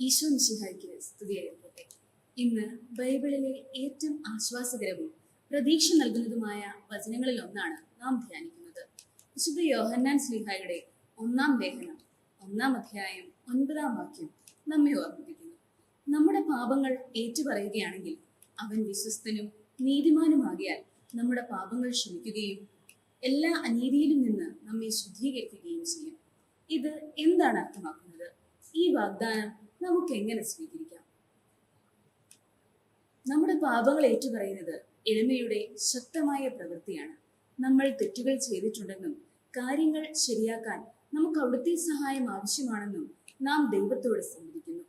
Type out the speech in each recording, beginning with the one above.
ഈശോ മിശിഹായ്ക്ക് സ്തുതിയായിരിക്കട്ടെ. ഇന്ന് ബൈബിളിലെ ഏറ്റവും ആശ്വാസകരവും പ്രതീക്ഷ നൽകുന്നതുമായ വചനങ്ങളിൽ ഒന്നാണ് നാം ധ്യാനിക്കുന്നത്. വിശുദ്ധ യോഹന്നാൻ ശ്ലീഹായുടെ 1-ാം ലേഖനം 1-ാം അധ്യായം 9-ാം വാക്യം നമ്മെ ഓർമ്മിപ്പിക്കുന്നു. നമ്മുടെ പാപങ്ങൾ ഏറ്റുപറയുകയാണെങ്കിൽ അവൻ വിശ്വസ്തനും നീതിമാനുമാകിയാൽ നമ്മുടെ പാപങ്ങൾ ക്ഷമിക്കുകയും എല്ലാ അനീതിയിലും നിന്ന് നമ്മെ ശുദ്ധീകരിക്കുകയും ചെയ്യും. ഇത് എന്താണ് അർത്ഥമാക്കുന്നത്? ഈ വാഗ്ദാനം നമുക്ക് എങ്ങനെ സ്വീകരിക്കാം? നമ്മുടെ പാപങ്ങൾ ഏറ്റുപറയുന്നത് എളിമയുടെ ശക്തമായ പ്രവൃത്തിയാണ്. നമ്മൾ തെറ്റുകൾ ചെയ്തിട്ടുണ്ടെന്നും കാര്യങ്ങൾ ശരിയാക്കാൻ നമുക്ക് അവിടുത്തെ സഹായം ആവശ്യമാണെന്നും നാം ദൈവത്തോട് സമ്മതിക്കുന്നു.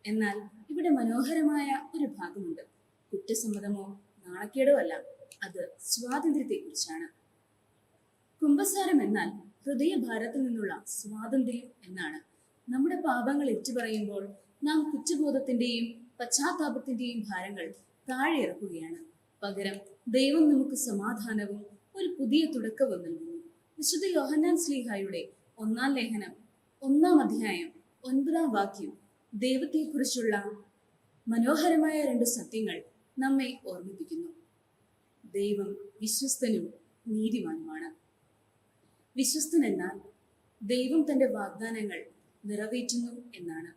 എന്നാൽ ഇവിടെ മനോഹരമായ ഒരു ഭാഗമുണ്ട്. കുറ്റസമ്മതമോ നാണക്കേടോ അല്ല, അത് സ്വാതന്ത്ര്യത്തെക്കുറിച്ചാണ്. കുമ്പസാരം എന്നാൽ ഹൃദയഭാരത്തിൽ നിന്നുള്ള സ്വാതന്ത്ര്യം എന്നാണ്. നമ്മുടെ പാപങ്ങൾ ഏറ്റുപറയുമ്പോൾ നാം കുറ്റബോധത്തിന്റെയും പശ്ചാത്താപത്തിന്റെയും ഭാരങ്ങൾ താഴെ ഇറക്കുകയാണ്. പകരം ദൈവം നമുക്ക് സമാധാനവും ഒരു പുതിയ തുടക്കവും നൽകുന്നു. വിശുദ്ധ യോഹന്നാൻ ശ്ലീഹായുടെ 1-ാം ലേഖനം 1-ാം അധ്യായം 9-ാം വാക്യം ദൈവത്തെക്കുറിച്ചുള്ള മനോഹരമായ 2 സത്യങ്ങൾ നമ്മെ ഓർമ്മിപ്പിക്കുന്നു. ദൈവം വിശ്വസ്തനും നീതിമാനുമാണ്. വിശ്വസ്തൻ എന്നാൽ ദൈവം തന്റെ വാഗ്ദാനങ്ങൾ നിറവേറ്റുന്നു എന്നാണ്.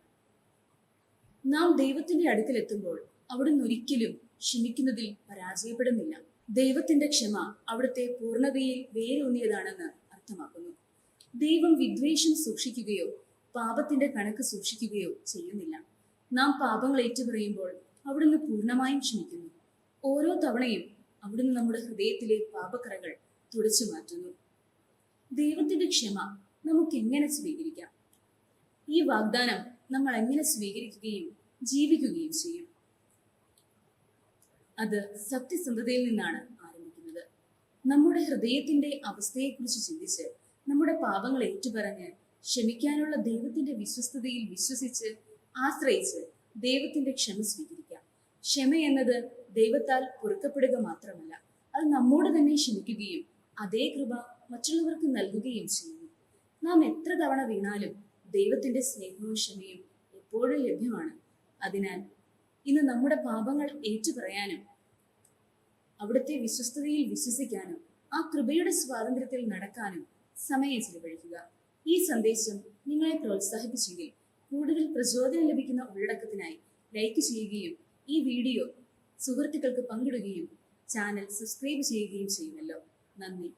നാം ദൈവത്തിന്റെ അടുക്കലെത്തുമ്പോൾ അവിടുന്ന് ഒരിക്കലും ക്ഷമിക്കുന്നതിൽ പരാജയപ്പെടുന്നില്ല. ദൈവത്തിന്റെ ക്ഷമ അവിടുത്തെ പൂർണ്ണതയിൽ വേരൂന്നിയതാണെന്ന് അർത്ഥമാക്കുന്നു. ദൈവം വിദ്വേഷം സൂക്ഷിക്കുകയോ പാപത്തിന്റെ കണക്ക് സൂക്ഷിക്കുകയോ ചെയ്യുന്നില്ല. നാം പാപങ്ങൾ ഏറ്റുപറയുമ്പോൾ അവിടുന്ന് പൂർണ്ണമായും ക്ഷമിക്കുന്നു. ഓരോ തവണയും അവിടുന്ന് നമ്മുടെ ഹൃദയത്തിലെ പാപക്കറകൾ തുടച്ചു മാറ്റുന്നു. ദൈവത്തിന്റെ ക്ഷമ നമുക്ക് എങ്ങനെ സ്വീകരിക്കാം? ഈ വാഗ്ദാനം നമ്മൾ എങ്ങനെ സ്വീകരിക്കുകയും ജീവിക്കുകയും ചെയ്യും? അത് സത്യസന്ധതയിൽ നിന്നാണ് ആരംഭിക്കുന്നത്. നമ്മുടെ ഹൃദയത്തിന്റെ അവസ്ഥയെക്കുറിച്ച് ചിന്തിച്ച് നമ്മുടെ പാപങ്ങൾ ഏറ്റുപറഞ്ഞ് ക്ഷമിക്കാനുള്ള ദൈവത്തിന്റെ വിശ്വസ്തതയിൽ വിശ്വസിച്ച് ആശ്രയിച്ച് ദൈവത്തിന്റെ ക്ഷമ സ്വീകരിക്കാം. ക്ഷമ എന്നത് ദൈവത്താൽ പൊറുക്കപ്പെടുക മാത്രമല്ല, അത് നമ്മോട് തന്നെ ക്ഷമിക്കുകയും അതേ കൃപ മറ്റുള്ളവർക്ക് നൽകുകയും ചെയ്യുന്നു. നാം എത്ര തവണ വീണാലും ദൈവത്തിന്റെ സ്നേഹവും ക്ഷമയും എപ്പോഴും ലഭ്യമാണ്. അതിനാൽ ഇന്ന് നമ്മുടെ പാപങ്ങൾ ഏറ്റുപറയാനും അവിടുത്തെ വിശ്വസ്തതയിൽ വിശ്വസിക്കാനും ആ കൃപയുടെ സ്വാതന്ത്ര്യത്തിൽ നടക്കാനും സമയം ചിലവഴിക്കുക. ഈ സന്ദേശം നിങ്ങളെ പ്രോത്സാഹിപ്പിച്ചെങ്കിൽ കൂടുതൽ പ്രചോദനം ലഭിക്കുന്ന ഉള്ളടക്കത്തിനായി ലൈക്ക് ചെയ്യുകയും ഈ വീഡിയോ സുഹൃത്തുക്കൾക്ക് പങ്കിടുകയും ചാനൽ സബ്സ്ക്രൈബ് ചെയ്യുകയും ചെയ്യുമല്ലോ. നന്ദി.